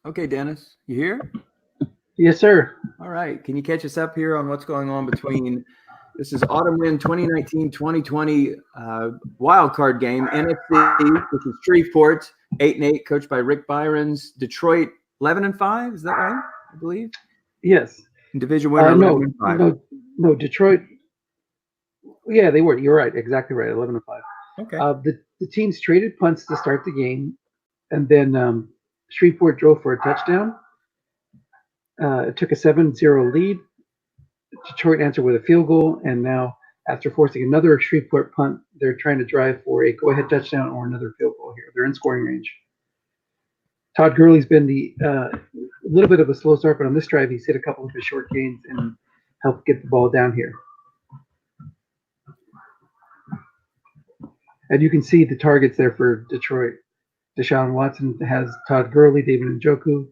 Okay, Dennis, you here? Yes, sir. All right. Can you catch us up here on what's going on between this is Autumn Wind 2019-2020 wild card game, NFC, which is Shreveport, 8-8, coached by Rick Byron's, Detroit 11-5, is that right? I believe. Yes. Division winner No, 11-5. no, no. Detroit. Yeah, they were. You're right. Exactly right. 11-5. Okay. The teams traded punts to start the game, and then Shreveport drove for a touchdown. It took a 7-0 lead. Detroit answered with a field goal, and now after forcing another Shreveport punt, they're trying to drive for a go-ahead touchdown or another field goal here. They're in scoring range. Todd Gurley's been the little bit of a slow start, but on this drive he's hit a couple of his short gains and helped get the ball down here. And you can see the targets there for Detroit. Deshaun Watson has Todd Gurley, David Njoku,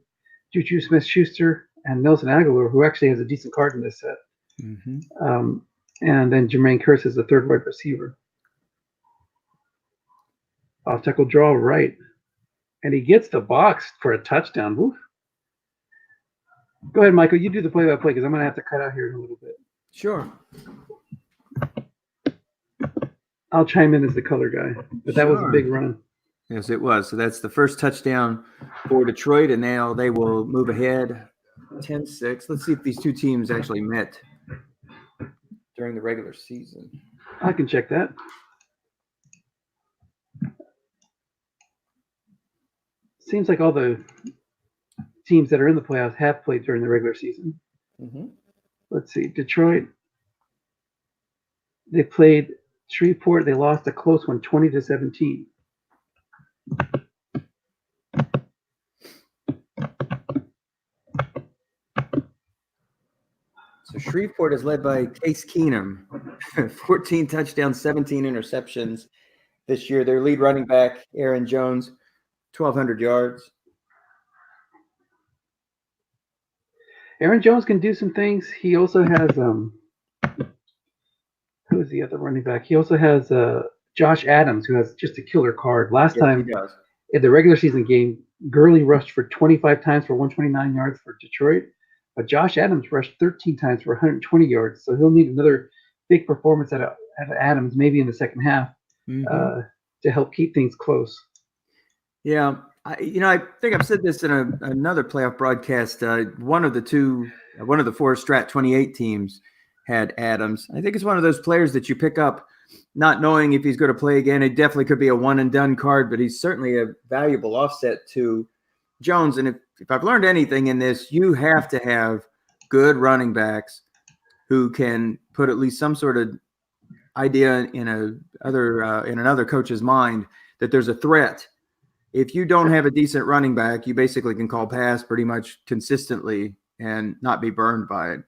Juju Smith-Schuster, and Nelson Aguilar, who actually has a decent card in this set. Mm-hmm. And then Jermaine Kearse is the third wide receiver. Off tackle draw right. And he gets the box for a touchdown. Woof. Go ahead, Michael. You do the play-by-play because I'm going to have to cut out here in a little bit. Sure. I'll chime in as the color guy. But that was a big run. Yes, it was. So that's the first touchdown for Detroit, and now they will move ahead 10-6. Let's see if these two teams actually met during the regular season. I can check that. Seems like all the teams that are in the playoffs have played during the regular season. Mm-hmm. Let's see. Detroit, they played Shreveport. They lost a close one, 20-17. So Shreveport is led by Case Keenum, 14 touchdowns, 17 interceptions this year. Their lead running back, Aaron Jones, 1,200 yards. Aaron Jones can do some things. He also has who is the other running back? He also has Josh Adams, who has just a killer card. Last time in the regular season game, Gurley rushed for 25 times for 129 yards for Detroit, but Josh Adams rushed 13 times for 120 yards. So he'll need another big performance out of Adams, maybe in the second half, to help keep things close. Yeah. I think I've said this in another playoff broadcast. One of the four Strat 28 teams had Adams. I think it's one of those players that you pick up not knowing if he's going to play again. It definitely could be a one and done card, but he's certainly a valuable offset to Jones. And if I've learned anything in this, you have to have good running backs who can put at least some sort of idea in another coach's mind that there's a threat. If you don't have a decent running back, you basically can call pass pretty much consistently and not be burned by it.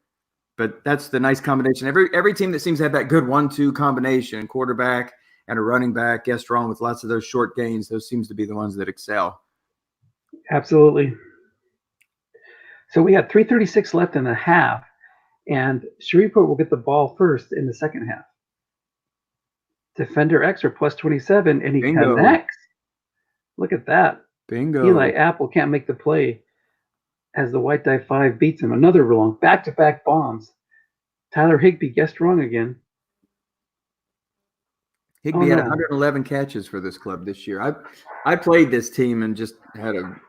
But that's the nice combination. Every team that seems to have that good 1-2 combination, quarterback and a running back, guessed wrong with lots of those short gains, those seems to be the ones that excel. Absolutely. So we have 3:36 left in the half, and Shreveport will get the ball first in the second half. Defender X or plus 27, and he connects. Look at that. Bingo. Eli Apple can't make the play as the white die 5 beats him. Another long back-to-back bombs. Tyler Higbee guessed wrong again. Higbee had 111 catches for this club this year. I played this team and just had a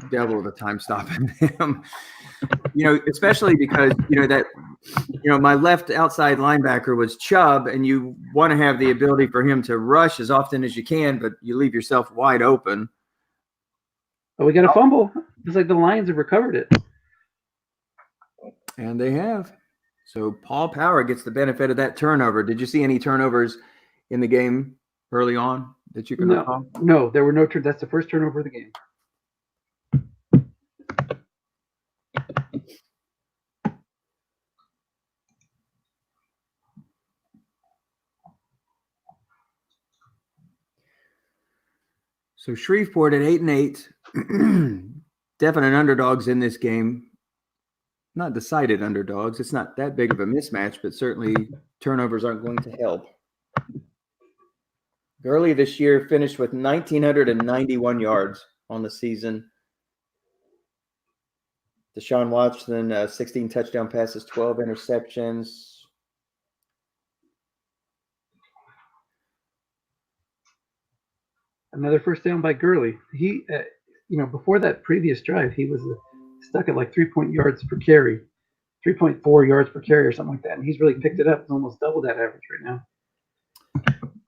devil of a time stopping them. Especially because my left outside linebacker was Chubb, and you want to have the ability for him to rush as often as you can, but you leave yourself wide open. Oh, we got a fumble. It's like the Lions have recovered it. And they have. So Paul Power gets the benefit of that turnover. Did you see any turnovers in the game early on that you can recall? No, there were no turnovers. That's the first turnover of the game. So Shreveport at 8-8, definite underdogs in this game. Not decided underdogs. It's not that big of a mismatch, but certainly turnovers aren't going to help. Gurley this year finished with 1,991 yards on the season. Deshaun Watson, 16 touchdown passes, 12 interceptions. Another first down by Gurley. He, before that previous drive, he was stuck at like 3 yards per carry, 3.4 yards per carry or something like that. And he's really picked it up. It's almost double that average right now.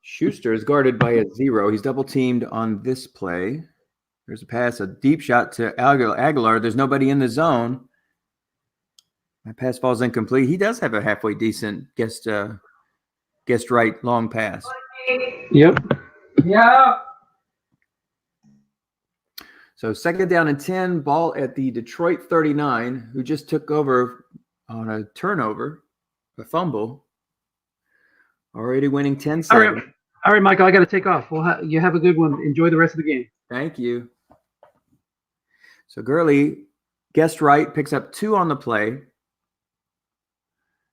Schuster is guarded by a 0. He's double teamed on this play. There's a pass, a deep shot to Aguilar. There's nobody in the zone. That pass falls incomplete. He does have a halfway decent guessed right long pass. Yep. Yeah. So 2nd down and 10, ball at the Detroit 39, who just took over on a turnover, a fumble. Already winning 10-7. All right, Michael, I got to take off. Well, you have a good one. Enjoy the rest of the game. Thank you. So Gurley guessed right, picks up 2 on the play.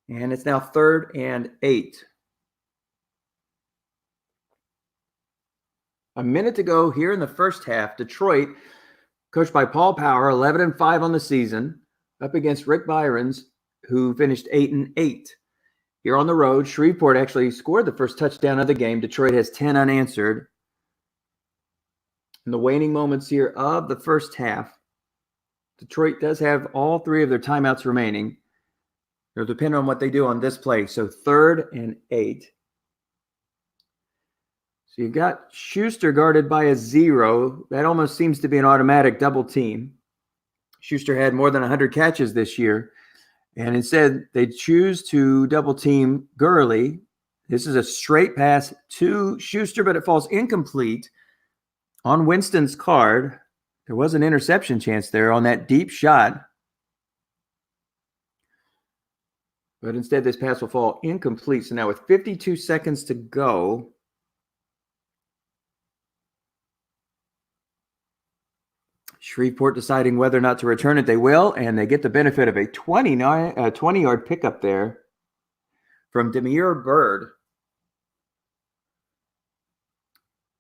And it's now 3rd and 8. A minute to go here in the first half. Detroit, coached by Paul Power, 11-5 on the season, up against Rick Byron's, who finished 8-8. Here on the road, Shreveport actually scored the first touchdown of the game. Detroit has 10 unanswered. In the waning moments here of the first half, Detroit does have all 3 of their timeouts remaining. It'll depend on what they do on this play. So 3rd and 8. So you've got Schuster guarded by a 0. That almost seems to be an automatic double team. Schuster had more than 100 catches this year. And instead, they choose to double team Gurley. This is a straight pass to Schuster, but it falls incomplete on Winston's card. There was an interception chance there on that deep shot. But instead, this pass will fall incomplete. So now with 52 seconds to go, Shreveport deciding whether or not to return it. They will, and they get the benefit of a 20-yard pickup there from Demir Bird.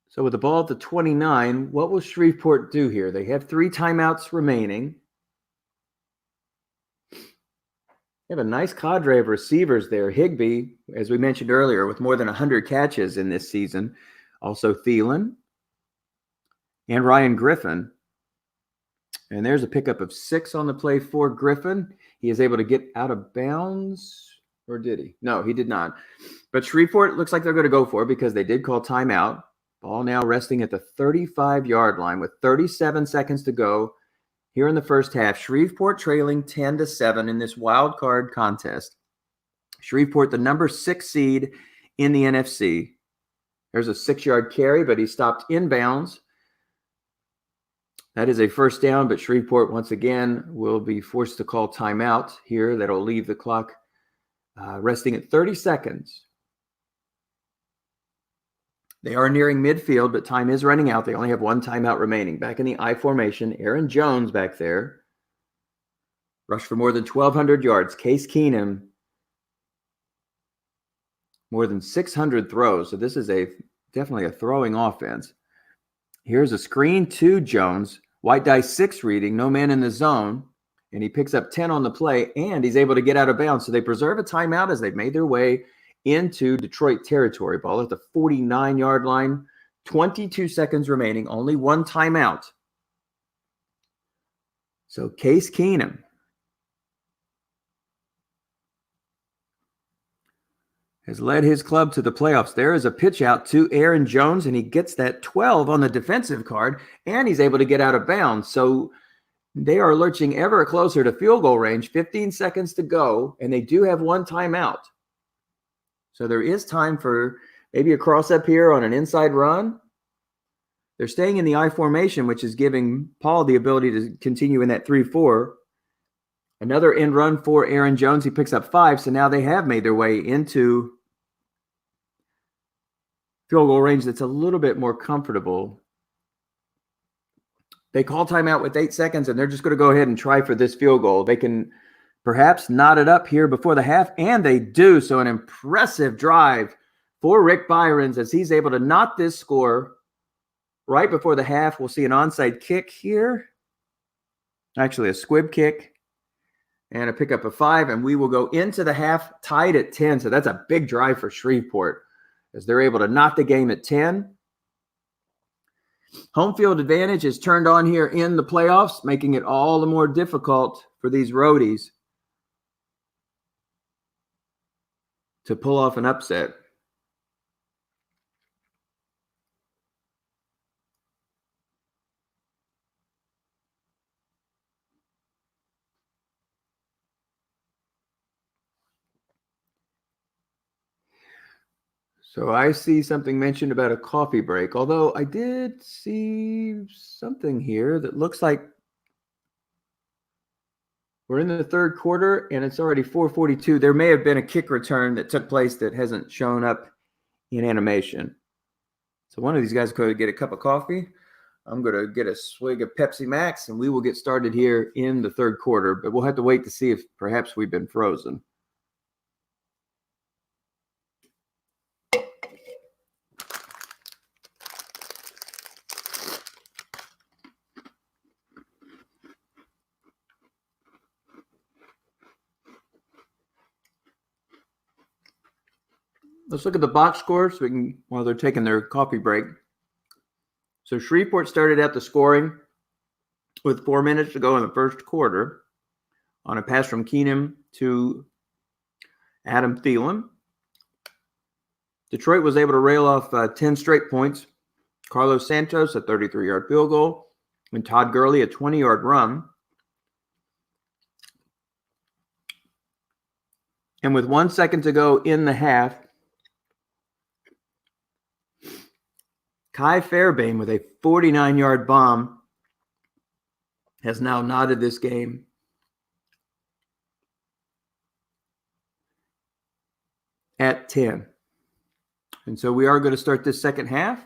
So with the ball at the 29, what will Shreveport do here? They have 3 timeouts remaining. They have a nice cadre of receivers there. Higbee, as we mentioned earlier, with more than 100 catches in this season. Also Thielen and Ryan Griffin. And there's a pickup of 6 on the play for Griffin. He is able to get out of bounds. Or did he? No, he did not. But Shreveport looks like they're going to go for it because they did call timeout. Ball now resting at the 35-yard line with 37 seconds to go here in the first half. Shreveport trailing 10-7 in this wild card contest. Shreveport, the number 6 seed in the NFC. There's a 6-yard carry, but he stopped inbounds. That is a first down, but Shreveport once again will be forced to call timeout here. That'll leave the clock resting at 30 seconds. They are nearing midfield, but time is running out. They only have 1 timeout remaining. Back in the I formation, Aaron Jones back there. Rushed for more than 1,200 yards. Case Keenum, more than 600 throws. So this is definitely a throwing offense. Here's a screen to Jones. White dice 6 reading, no man in the zone. And he picks up 10 on the play, and he's able to get out of bounds. So they preserve a timeout as they've made their way into Detroit territory. Ball at the 49-yard line. 22 seconds remaining. Only 1 timeout. So Case Keenum has led his club to the playoffs. There is a pitch out to Aaron Jones, and he gets that 12 on the defensive card, and he's able to get out of bounds. So they are lurching ever closer to field goal range. 15 seconds to go, and they do have 1 timeout. So there is time for maybe a cross up here on an inside run. They're staying in the I formation, which is giving Paul the ability to continue in that 3-4. Another end run for Aaron Jones. He picks up 5, so now they have made their way into field goal range that's a little bit more comfortable. They call timeout with 8 seconds, and they're just going to go ahead and try for this field goal. They can perhaps knot it up here before the half, and they do. So an impressive drive for Rick Byron's as he's able to knot this score right before the half. We'll see an onside kick here. Actually, a squib kick. and a pickup of 5, and we will go into the half tied at 10. So that's a big drive for Shreveport as they're able to knot the game at 10. Home field advantage is turned on here in the playoffs, making it all the more difficult for these roadies to pull off an upset. So I see something mentioned about a coffee break, although I did see something here that looks like we're in the third quarter and it's already 4:42. There may have been a kick return that took place that hasn't shown up in animation. So one of these guys could get a cup of coffee. I'm going to get a swig of Pepsi Max, and we will get started here in the third quarter, but we'll have to wait to see if perhaps we've been frozen. Let's look at the box score so we can, while they're taking their coffee break. So Shreveport started out the scoring with 4 minutes to go in the first quarter on a pass from Keenum to Adam Thielen. Detroit was able to rail off 10 straight points. Carlos Santos, a 33-yard field goal, and Todd Gurley, a 20-yard run. And with 1 second to go in the half, Kai Fairbairn with a 49-yard bomb has now knotted this game at 10. And so we are going to start this second half.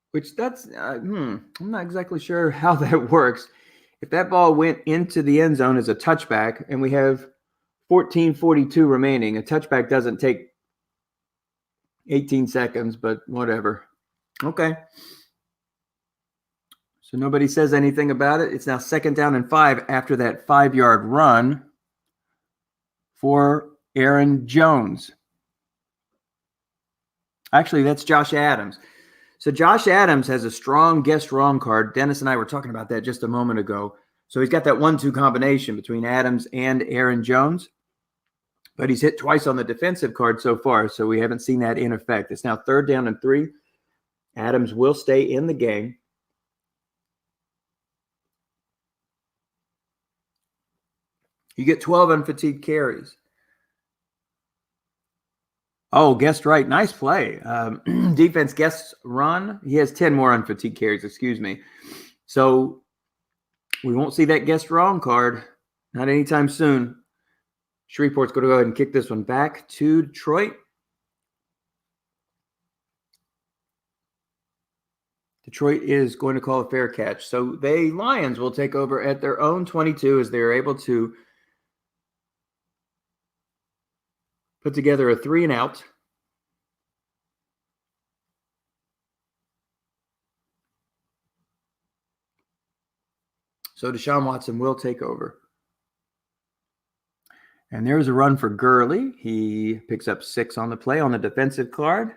Which I'm not exactly sure how that works. If that ball went into the end zone as a touchback and we have 14:42 remaining, a touchback doesn't take 18 seconds, but whatever. Okay. So nobody says anything about it. It's now 2nd down and 5 after that 5-yard run for Aaron Jones. Actually, that's Josh Adams. So Josh Adams has a strong guessed wrong card. Dennis and I were talking about that just a moment ago. So he's got that 1-2 combination between Adams and Aaron Jones. But he's hit twice on the defensive card so far, so we haven't seen that in effect. It's now 3rd down and 3. Adams will stay in the game. You get 12 unfatigued carries. Oh, guessed right. Nice play. Defense guessed run. He has 10 more unfatigued carries, excuse me. So we won't see that guessed wrong card. Not anytime soon. Shreveport's going to go ahead and kick this one back to Detroit. Detroit is going to call a fair catch. So the Lions will take over at their own 22 as they're able to put together a 3-and-out. So Deshaun Watson will take over. And there's a run for Gurley. He picks up 6 on the play on the defensive card.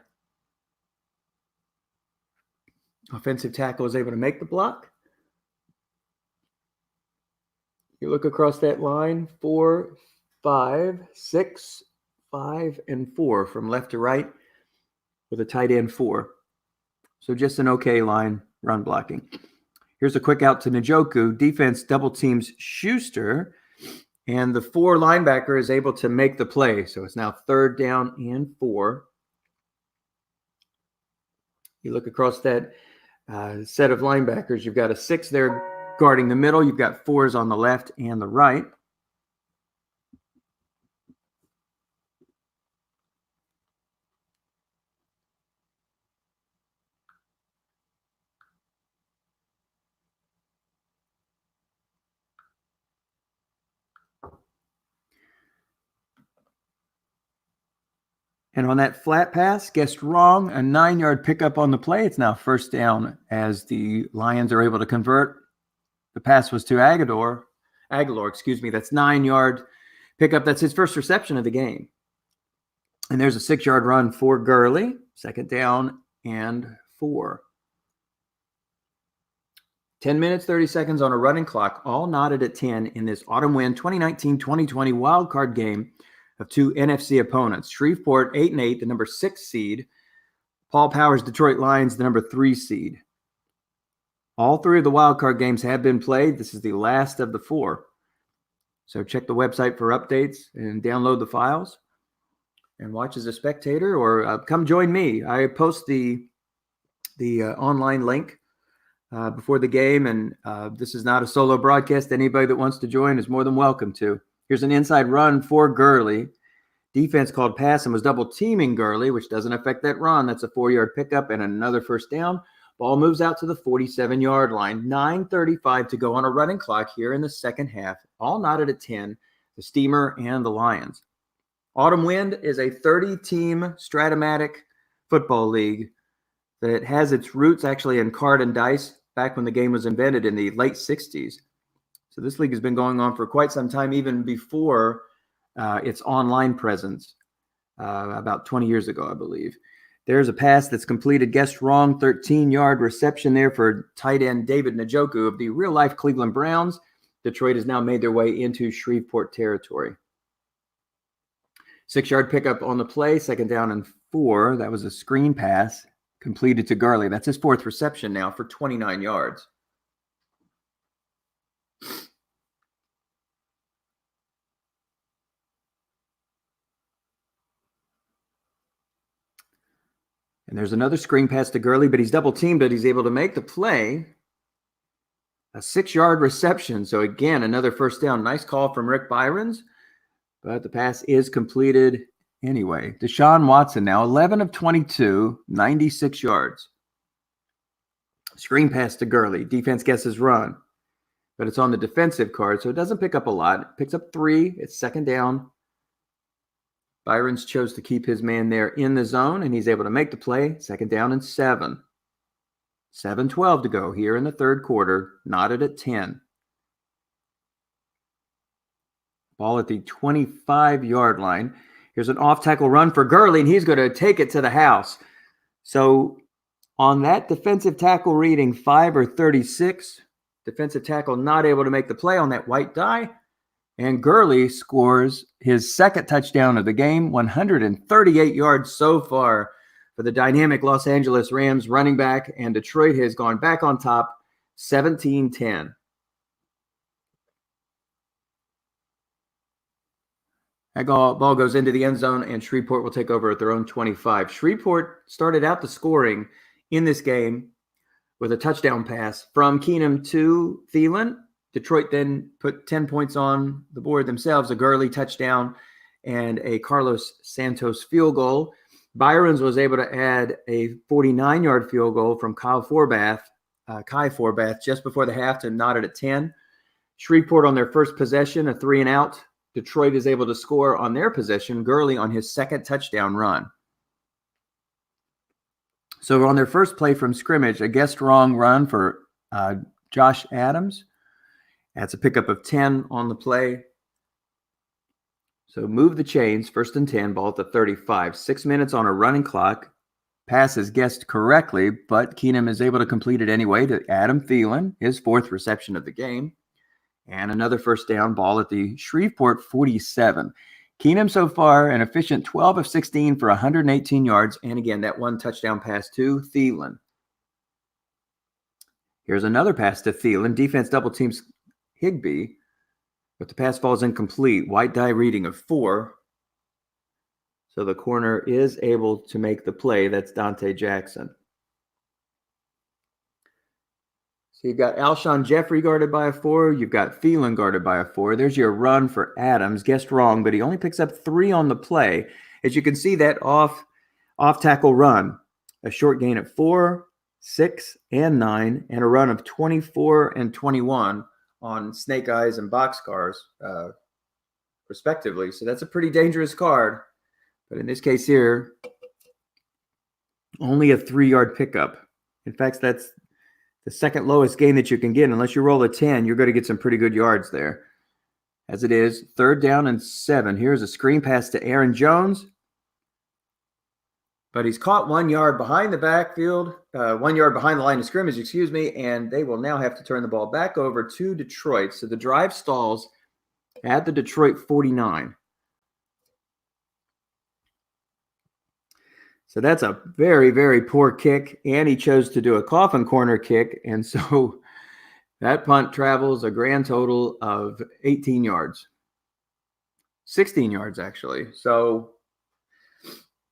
Offensive tackle is able to make the block. You look across that line, 4, 5, 6, 5, and 4 from left to right with a tight end 4. So just an okay line run blocking. Here's a quick out to Njoku. Defense double teams Schuster, and the 4 linebacker is able to make the play. So it's now 3rd down and 4. You look across that set of linebackers, you've got a 6 there guarding the middle. You've got 4s on the left and the right. And on that flat pass, guessed wrong, a 9-yard pickup on the play. It's now first down as the Lions are able to convert. The pass was to Aguilar, that's 9-yard pickup. That's his first reception of the game. And there's a 6-yard run for Gurley, second down and 4. 10 minutes, 30 seconds on a running clock, all knotted at 10 in this autumn win 2019-2020 wildcard game of two NFC opponents. Shreveport, 8-8, the number 6 seed. Paul Powers' Detroit Lions, the number 3 seed. All 3 of the wildcard games have been played. This is the last of the 4. So check the website for updates and download the files and watch as a spectator, or come join me. I post the online link before the game, and this is not a solo broadcast. Anybody that wants to join is more than welcome to. Here's an inside run for Gurley. Defense called pass and was double teaming Gurley, which doesn't affect that run. That's a 4-yard pickup and another first down. Ball moves out to the 47-yard line. 9:35 to go on a running clock here in the second half. All knotted at 10, the Steamer and the Lions. Autumn Wind is a 30-team Stratomatic football league that has its roots actually in card and dice back when the game was invented in the late 60s. So this league has been going on for quite some time, even before its online presence, about 20 years ago, I believe. There's a pass that's completed, guessed wrong, 13-yard reception there for tight end David Njoku of the real-life Cleveland Browns. Detroit has now made their way into Shreveport territory. 6-yard pickup on the play, second down and 4. That was a screen pass completed to Gurley. That's his 4th reception now for 29 yards. And there's another screen pass to Gurley, but he's double teamed, but he's able to make the play. A 6-yard reception. So again, another first down. Nice call from Rick Byrons, but the pass is completed anyway. Deshaun Watson now 11 of 22, 96 yards. Screen pass to Gurley. Defense guesses run, but it's on the defensive card, so it doesn't pick up a lot. It picks up 3. It's second down. Byrons chose to keep his man there in the zone, and he's able to make the play. Second down and 7. 7:12 to go here in the third quarter, knotted at 10. Ball at the 25-yard line. Here's an off-tackle run for Gurley, and he's going to take it to the house. So on that defensive tackle reading, 5 or 36, defensive tackle not able to make the play on that white die. And Gurley scores his second touchdown of the game, 138 yards so far for the dynamic Los Angeles Rams running back, and Detroit has gone back on top, 17-10. That ball goes into the end zone, and Shreveport will take over at their own 25. Shreveport started out the scoring in this game with a touchdown pass from Keenum to Thielen. Detroit then put 10 points on the board themselves, a Gurley touchdown and a Carlos Santos field goal. Byrons was able to add a 49-yard field goal from Kai Forbath just before the half to knot it at 10. Shreveport on their first possession, a 3-and-out. Detroit is able to score on their possession, Gurley on his second touchdown run. So on their first play from scrimmage, a guessed wrong run for Josh Adams. That's a pickup of 10 on the play. So move the chains, first and 10, ball at the 35. 6 minutes on a running clock. Pass is guessed correctly, but Keenum is able to complete it anyway to Adam Thielen, his 4th reception of the game. And another first down, ball at the Shreveport 47. Keenum so far an efficient 12 of 16 for 118 yards. And again, that 1 touchdown pass to Thielen. Here's another pass to Thielen. Defense double teams Higbee, but the pass falls incomplete. White die reading of 4. So the corner is able to make the play. That's Dante Jackson. So you've got Alshon Jeffrey guarded by a 4. You've got Thielen guarded by a 4. There's your run for Adams. Guessed wrong, but he only picks up 3 on the play. As you can see, that off tackle run, a short gain of 4, 6, and 9, and a run of 24 and 21 on snake eyes and boxcars, respectively. So that's a pretty dangerous card. But in this case here, only a 3-yard pickup. In fact, that's the second lowest gain that you can get. Unless you roll a 10, you're going to get some pretty good yards there. As it is, 3rd down and 7. Here's a screen pass to Aaron Jones. But he's caught 1 yard behind the backfield, 1 yard behind the line of scrimmage, and they will now have to turn the ball back over to Detroit. So the drive stalls at the Detroit 49. So that's a very, very poor kick, and he chose to do a coffin corner kick, and so that punt travels a grand total of 18 yards. 16 yards, actually. So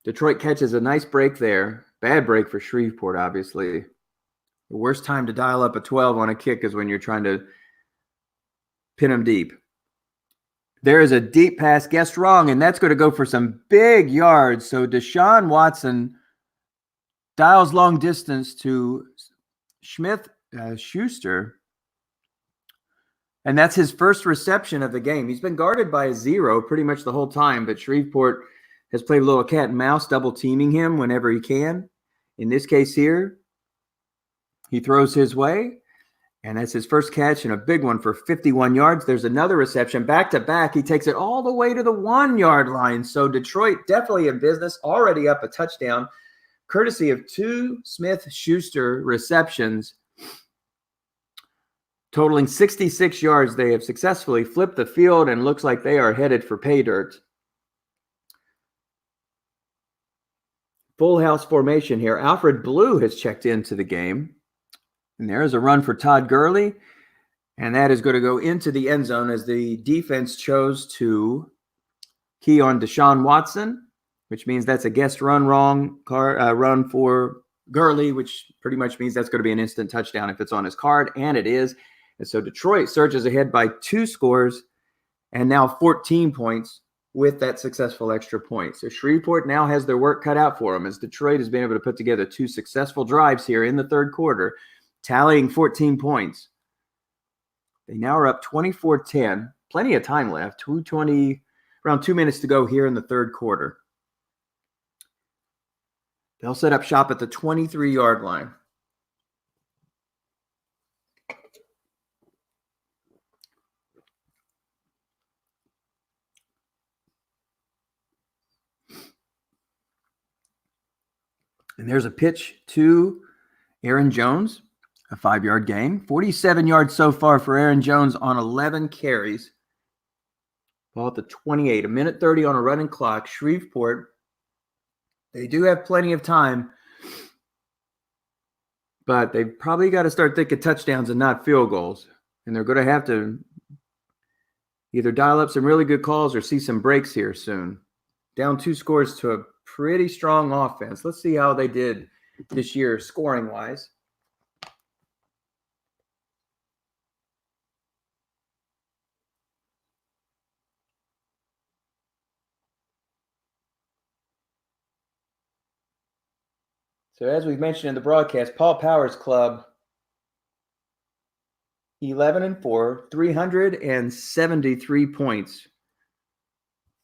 Detroit catches a nice break there. Bad break for Shreveport, obviously. The worst time to dial up a 12 on a kick is when you're trying to pin them deep. There is a deep pass, guessed wrong, and that's going to go for some big yards. So Deshaun Watson dials long distance to Schuster, and that's his first reception of the game. He's been guarded by a 0 pretty much the whole time, but Shreveport has played a little cat and mouse, double teaming him whenever he can. In this case here, he throws his way. And that's his first catch and a big one for 51 yards. There's another reception back-to-back. He takes it all the way to the 1-yard line. So Detroit definitely in business, already up a touchdown, courtesy of 2 Smith-Schuster receptions. Totaling 66 yards, they have successfully flipped the field and looks like they are headed for pay dirt. Full house formation here. Alfred Blue has checked into the game. And there's a run for Todd Gurley, and that is going to go into the end zone as the defense chose to key on Deshaun Watson, which means that's a guessed run run for Gurley, which pretty much means that's going to be an instant touchdown if it's on his card, and it is. And so Detroit surges ahead by 2 scores and now 14 points with that successful extra point. So Shreveport now has their work cut out for them as Detroit has been able to put together 2 successful drives here in the third quarter, tallying 14 points. They now are up 24-10. Plenty of time left. Around 2 minutes to go here in the third quarter. They'll set up shop at the 23-yard line. And there's a pitch to Aaron Jones. A 5-yard gain. 47 yards so far for Aaron Jones on 11 carries. Ball at the 28. 1:30 on a running clock. Shreveport, they do have plenty of time, but they've probably got to start thinking touchdowns and not field goals. And they're going to have to either dial up some really good calls or see some breaks here soon. Down 2 scores to a pretty strong offense. Let's see how they did this year scoring-wise. So as we've mentioned in the broadcast, Paul Powers Club, 11-4, 373 points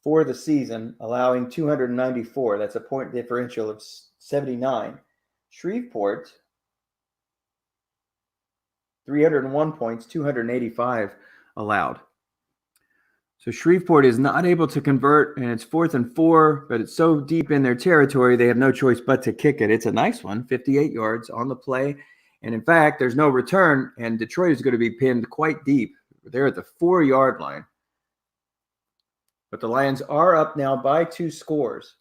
for the season, allowing 294. That's a point differential of 79. Shreveport, 301 points, 285 allowed. So Shreveport is not able to convert, and it's 4th and 4, but it's so deep in their territory, they have no choice but to kick it. It's a nice one, 58 yards on the play. And in fact, there's no return, and Detroit is going to be pinned quite deep. They're at the 4-yard line. But the Lions are up now by 2 scores.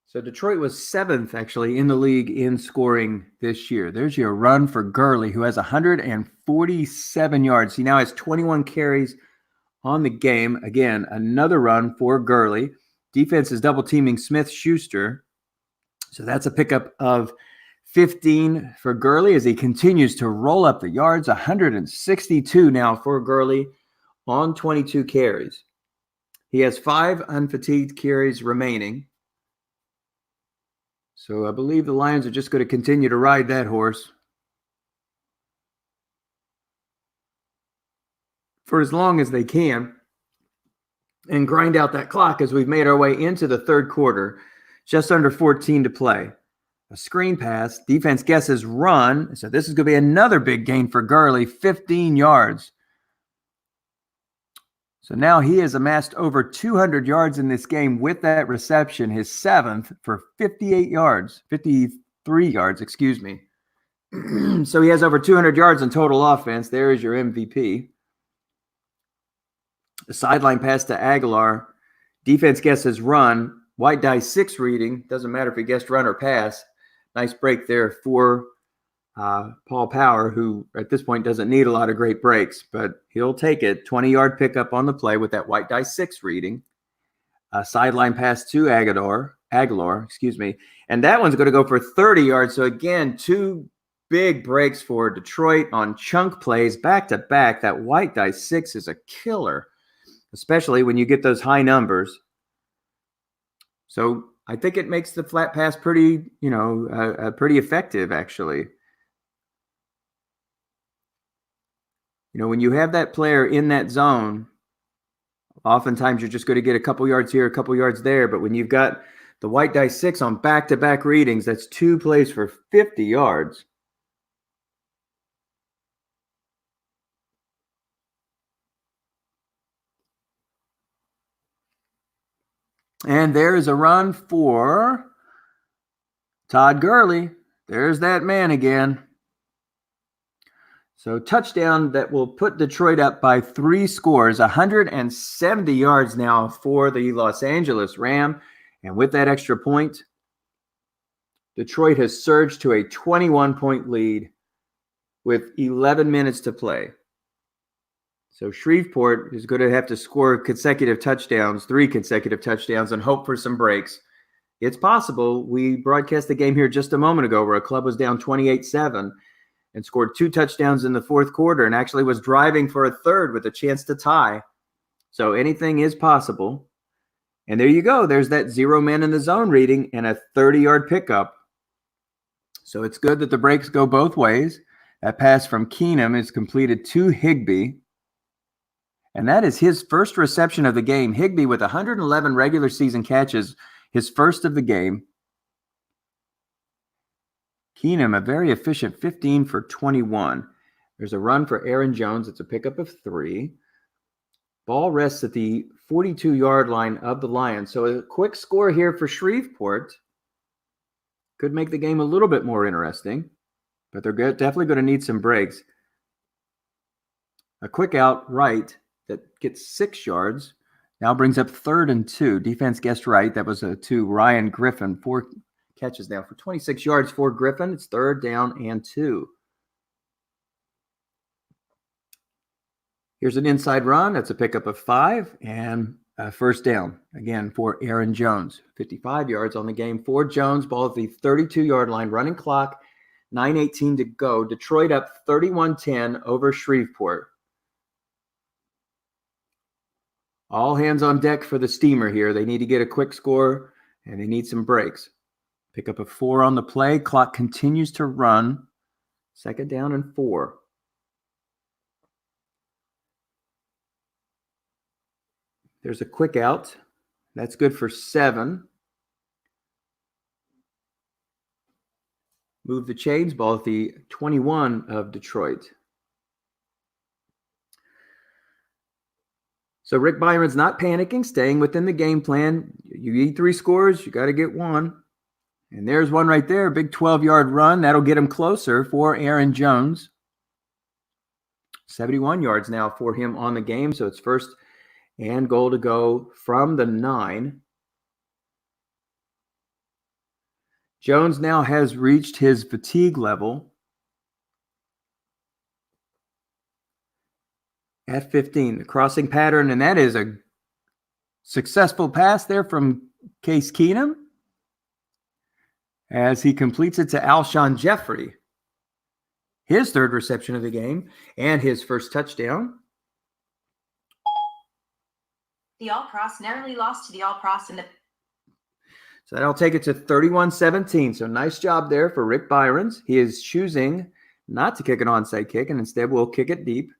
So Detroit was 7th, actually, in the league in scoring this year. There's your run for Gurley, who has 147 yards. He now has 21 carries on the game. Again, another run for Gurley. Defense is double-teaming Smith-Schuster. So that's a pickup of 15 for Gurley as he continues to roll up the yards. 162 now for Gurley on 22 carries. He has 5 unfatigued carries remaining. So I believe the Lions are just going to continue to ride that horse for as long as they can and grind out that clock as we've made our way into the third quarter. Just under 14 to play. A screen pass. Defense guesses run. So this is going to be another big gain for Gurley, 15 yards. So now he has amassed over 200 yards in this game with that reception, his 7th for 53 yards, excuse me. So he has over 200 yards in total offense. There is your MVP. The sideline pass to Aguilar. Defense guesses run. White die 6 reading. Doesn't matter if he guessed run or pass. Nice break there for Paul Power, who at this point doesn't need a lot of great breaks, but he'll take it. 20-yard pickup on the play with that white die 6 reading. Sideline pass to Aguilar, and that one's going to go for 30 yards. So again, 2 big breaks for Detroit on chunk plays back to back. That white die 6 is a killer, especially when you get those high numbers. So I think it makes the flat pass pretty effective, actually. When you have that player in that zone, oftentimes you're just going to get a couple yards here, a couple yards there. But when you've got the white die 6 on back-to-back readings, that's 2 plays for 50 yards. And there is a run for Todd Gurley. There's that man again. So touchdown that will put Detroit up by 3 scores, 170 yards now for the Los Angeles Rams. And with that extra point, Detroit has surged to a 21-point lead with 11 minutes to play. So Shreveport is going to have to score 3 consecutive touchdowns, and hope for some breaks. It's possible. We broadcast the game here just a moment ago where a club was down 28-7 and scored 2 touchdowns in the fourth quarter and actually was driving for a third with a chance to tie. So anything is possible. And there you go. There's that 0 man in the zone reading and a 30-yard pickup. So it's good that the breaks go both ways. That pass from Keenum is completed to Higbee. And that is his first reception of the game. Higbee with 111 regular season catches, his first of the game. Keenum, a very efficient 15 for 21. There's a run for Aaron Jones. It's a pickup of 3. Ball rests at the 42-yard line of the Lions. So a quick score here for Shreveport. Could make the game a little bit more interesting, but they're definitely going to need some breaks. A quick out right that gets 6 yards. Now brings up 3rd and 2. Defense guessed right. That was to Ryan Griffin. 4 catches now for 26 yards for Griffin. It's 3rd down and 2. Here's an inside run. That's a pickup of 5 and a first down. Again for Aaron Jones. 55 yards on the game for Jones. Ball at the 32-yard line. Running clock. 9:18 to go. Detroit up 31-10 over Shreveport. All hands on deck for the Steamer here. They need to get a quick score, and they need some breaks. Pick up a 4 on the play. Clock continues to run. 2nd down and 4. There's a quick out. That's good for 7. Move the chains. Ball at the 21 of Detroit. So Rick Byron's not panicking, staying within the game plan. You need 3 scores, you got to get 1. And there's one right there, big 12-yard run. That'll get him closer for Aaron Jones. 71 yards now for him on the game, so it's 1st and goal to go from the 9. Jones now has reached his fatigue level at 15. The crossing pattern, and that is a successful pass there from Case Keenum. as he completes it to Alshon Jeffrey. His third reception of the game and his first touchdown. The All-Pros narrowly lost to the All-Pros in the... So that'll take it to 31-17. So nice job there for Rick Byrons. He is choosing not to kick an onside kick and instead will kick it deep.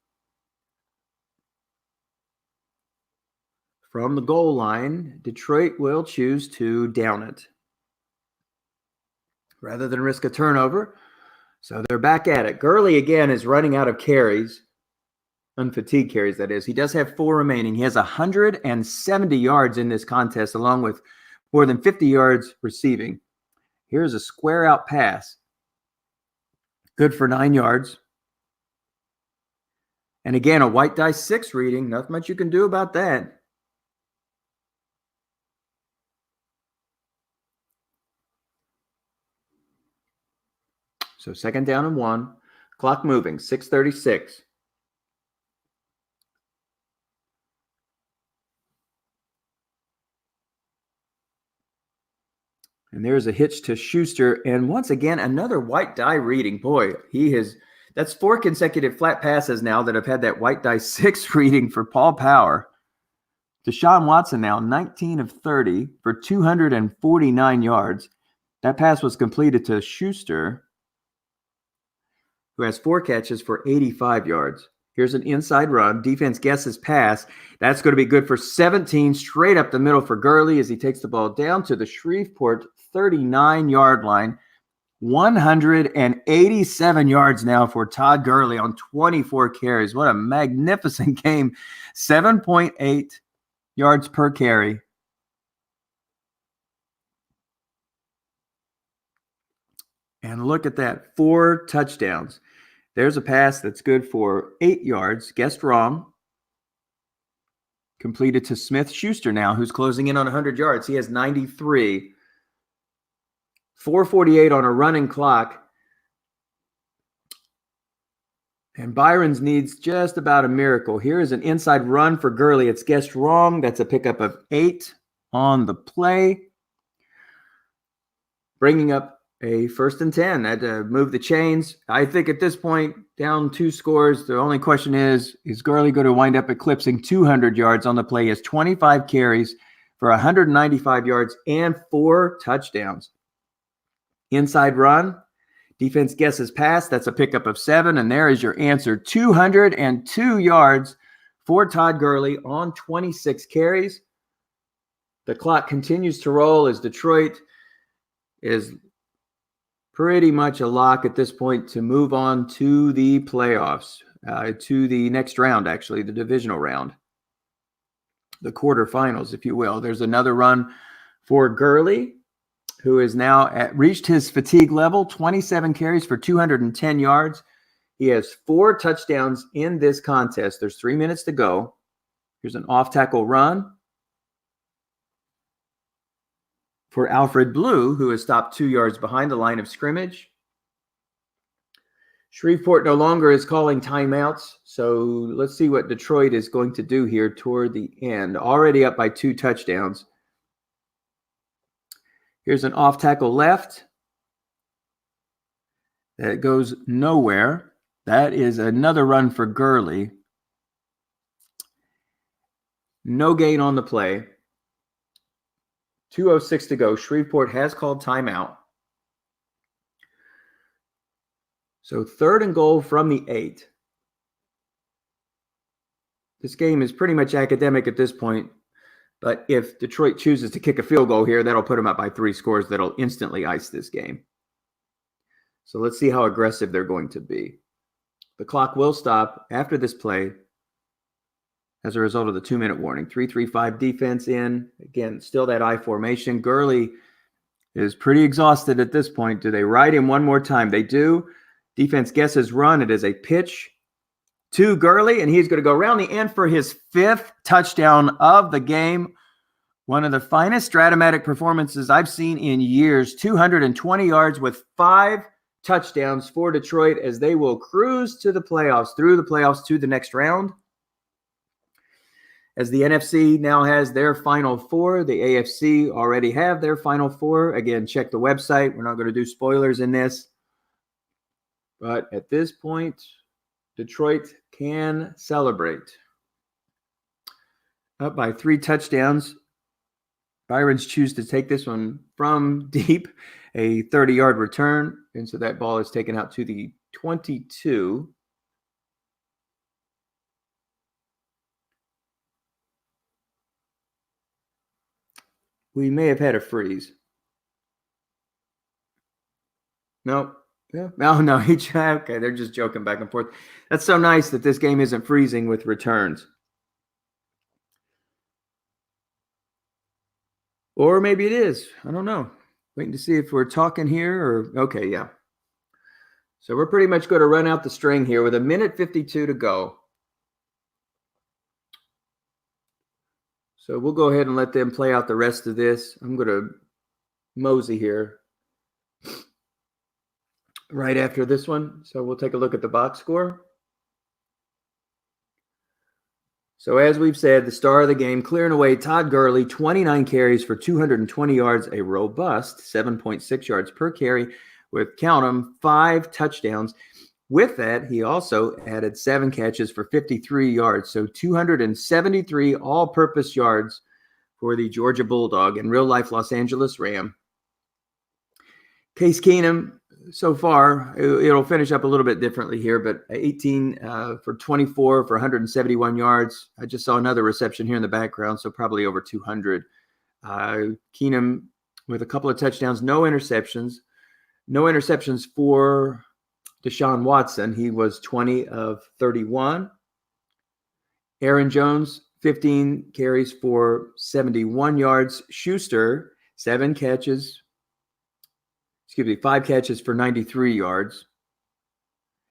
From the goal line, Detroit will choose to down it rather than risk a turnover. So they're back at it. Gurley, again, is running out of carries. Unfatigued carries, that is. He does have 4 remaining. He has 170 yards in this contest, along with more than 50 yards receiving. Here's a square out pass. Good for 9 yards. And again, a white die 6 reading. Nothing much you can do about that. So 2nd down and 1. Clock moving, 6:36. And there's a hitch to Schuster. And once again, another white die reading. Boy, that's 4 consecutive flat passes now that have had that white die 6 reading for Paul Power. Deshaun Watson now 19 of 30 for 249 yards. That pass was completed to Schuster, who has 4 catches for 85 yards. Here's an inside run. Defense guesses pass. That's going to be good for 17, straight up the middle for Gurley as he takes the ball down to the Shreveport 39-yard line. 187 yards now for Todd Gurley on 24 carries. What a magnificent game. 7.8 yards per carry. And look at that, 4 touchdowns. There's a pass that's good for 8 yards. Guessed wrong. Completed to Smith-Schuster now, who's closing in on 100 yards. He has 93. 4:48 on a running clock. And Byrons needs just about a miracle. Here is an inside run for Gurley. It's guessed wrong. That's a pickup of 8 on the play. Bringing up a 1st and 10. Had to move the chains. I think at this point, down 2 scores, the only question is Gurley going to wind up eclipsing 200 yards on the play? He has 25 carries for 195 yards and 4 touchdowns. Inside run. Defense guesses pass. That's a pickup of 7. And there is your answer. 202 yards for Todd Gurley on 26 carries. The clock continues to roll as Detroit is pretty much a lock at this point to move on to the playoffs, to the next round, actually, the divisional round, the quarterfinals, if you will. There's another run for Gurley, who is now reached his fatigue level, 27 carries for 210 yards. He has 4 touchdowns in this contest. There's 3 minutes to go. Here's an off-tackle run for Alfred Blue, who has stopped 2 yards behind the line of scrimmage. Shreveport no longer is calling timeouts, so let's see what Detroit is going to do here toward the end. Already up by 2 touchdowns. Here's an off-tackle left that goes nowhere. That is another run for Gurley. No gain on the play. 2:06 to go. Shreveport has called timeout. So 3rd and goal from the 8. This game is pretty much academic at this point. But if Detroit chooses to kick a field goal here, that'll put them up by 3 scores. That'll instantly ice this game. So let's see how aggressive they're going to be. The clock will stop after this play as a result of the 2-minute warning. 3-3-5 defense in. Again, still that I formation. Gurley is pretty exhausted at this point. Do they ride him one more time? They do. Defense guesses run. It is a pitch to Gurley, and he's going to go around the end for his 5th touchdown of the game. One of the finest Stratomatic performances I've seen in years. 220 yards with 5 touchdowns for Detroit as they will cruise to the playoffs, through the playoffs to the next round. as the NFC now has their Final Four. The AFC already have their Final Four. Again, check the website. We're not going to do spoilers in this. But at this point, Detroit can celebrate. Up by 3 touchdowns. Byron's choose to take this one from deep, a 30-yard return. And so that ball is taken out to the 22. We may have had a freeze. No. Yeah. Oh, no. Okay, they're just joking back and forth. That's so nice that this game isn't freezing with returns. Or maybe it is. I don't know. Waiting to see if we're talking here or... Okay, yeah. So we're pretty much going to run out the string here with 1:52 to go. So we'll go ahead and let them play out the rest of this. I'm going to mosey here right after this one. So we'll take a look at the box score. So as we've said, the star of the game, clearing away, Todd Gurley, 29 carries for 220 yards, a robust 7.6 yards per carry with, count them, 5 touchdowns. With that, he also added 7 catches for 53 yards, so 273 all-purpose yards for the Georgia Bulldog and real-life Los Angeles Ram. Case Keenum, so far, it'll finish up a little bit differently here, but 18 for 24 for 171 yards. I just saw another reception here in the background, so probably over 200. Keenum with a couple of touchdowns, no interceptions. No interceptions for Deshaun Watson. He was 20 of 31. Aaron Jones, 15 carries for 71 yards. Schuster, 5 catches for 93 yards.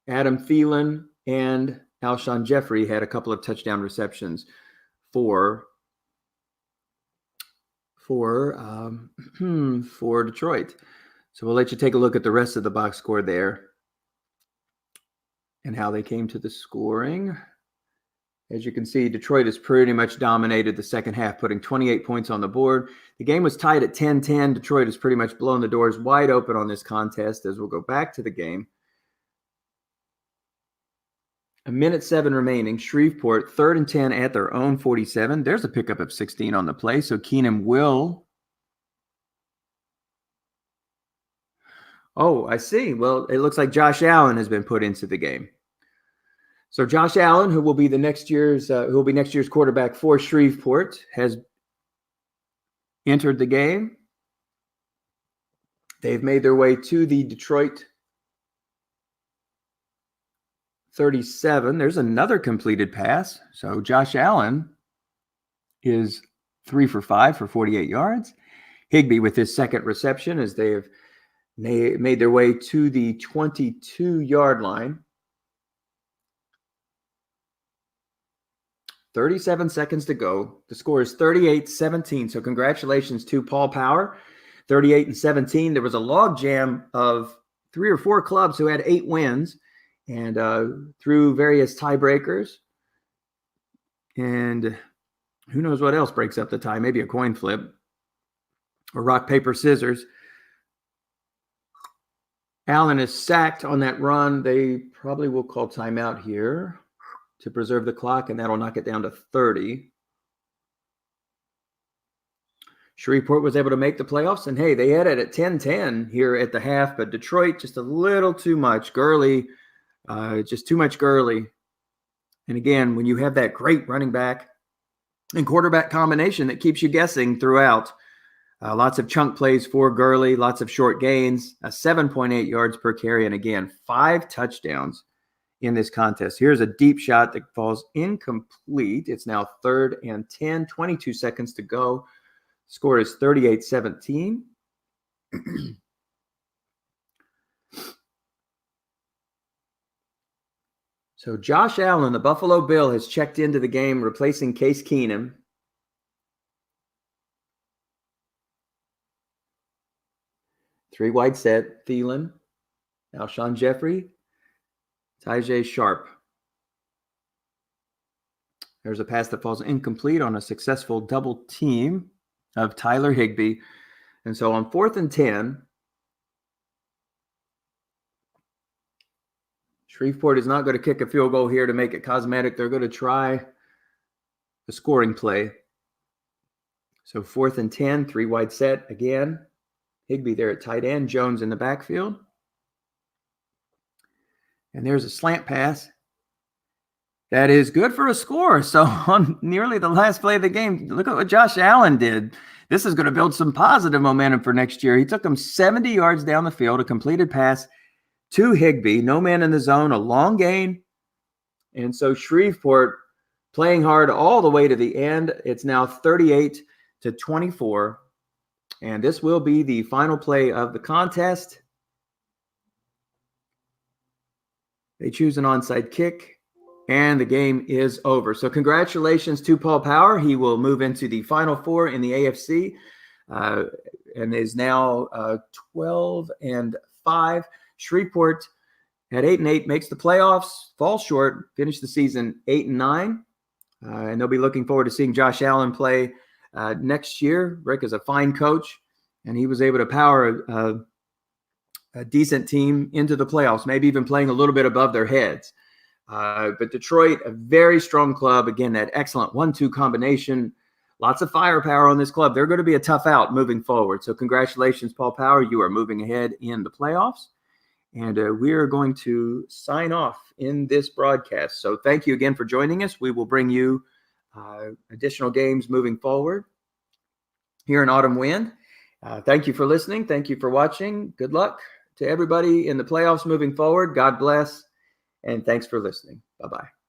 Adam Thielen and Alshon Jeffrey had a couple of touchdown receptions for Detroit. So we'll let you take a look at the rest of the box score there and how they came to the scoring. As you can see, Detroit has pretty much dominated the second half, putting 28 points on the board. The game was tied at 10-10. Detroit has pretty much blown the doors wide open on this contest as we'll go back to the game. 1:07 remaining. Shreveport, 3rd and 10 at their own 47. There's a pickup of 16 on the play, so Keenum will... Oh, I see. Well, it looks like Josh Allen has been put into the game. So Josh Allen, who will be next year's quarterback for Shreveport, has entered the game. They've made their way to the Detroit 37. There's another completed pass. So Josh Allen is 3 for 5 for 48 yards. Higbee with his second reception as they have made their way to the 22-yard line. 37 seconds to go. The score is 38-17. So congratulations to Paul Power, 38-17. There was a log jam of 3 or 4 clubs who had 8 wins, and through various tiebreakers, and who knows what else breaks up the tie? Maybe a coin flip or rock, paper, scissors. Allen is sacked on that run. They probably will call timeout here to preserve the clock, and that'll knock it down to 30. Shreveport was able to make the playoffs, and hey, they had it at 10-10 here at the half, but Detroit just a little too much. Gurley, just too much Gurley. And again, when you have that great running back and quarterback combination that keeps you guessing throughout, lots of chunk plays for Gurley, lots of short gains, 7.8 yards per carry, and again, 5 touchdowns in this contest. Here's a deep shot that falls incomplete. It's now 3rd and 10, 22 seconds to go. Score is 38-17. So Josh Allen, the Buffalo Bill, has checked into the game, replacing Case Keenum. Three wide set, Thielen, Alshon Jeffrey, Tajay Sharp. There's a pass that falls incomplete on a successful double team of Tyler Higbee. And so on 4th and 10, Shreveport is not going to kick a field goal here to make it cosmetic. They're going to try the scoring play. So 4th and 10, 3 wide set again. Higbee there at tight end, Jones in the backfield. And there's a slant pass. That is good for a score. So on nearly the last play of the game, look at what Josh Allen did. This is going to build some positive momentum for next year. He took him 70 yards down the field, a completed pass to Higbee. No man in the zone, a long gain. And so Shreveport playing hard all the way to the end. It's now 38-24. And this will be the final play of the contest. They choose an onside kick. And the game is over. So congratulations to Paul Power. He will move into the Final Four in the AFC and is now 12-5. Shreveport at 8-8 makes the playoffs, falls short, finished the season 8-9. And they'll be looking forward to seeing Josh Allen play next year. Rick is a fine coach, and he was able to power a decent team into the playoffs, maybe even playing a little bit above their heads. But Detroit, a very strong club. Again, that excellent 1-2 combination. Lots of firepower on this club. They're going to be a tough out moving forward. So congratulations, Paul Power. You are moving ahead in the playoffs. And we are going to sign off in this broadcast. So thank you again for joining us. We will bring you additional games moving forward here in Autumn Wind. Thank you for listening. Thank you for watching. Good luck to everybody in the playoffs moving forward. God bless. And thanks for listening. Bye-bye.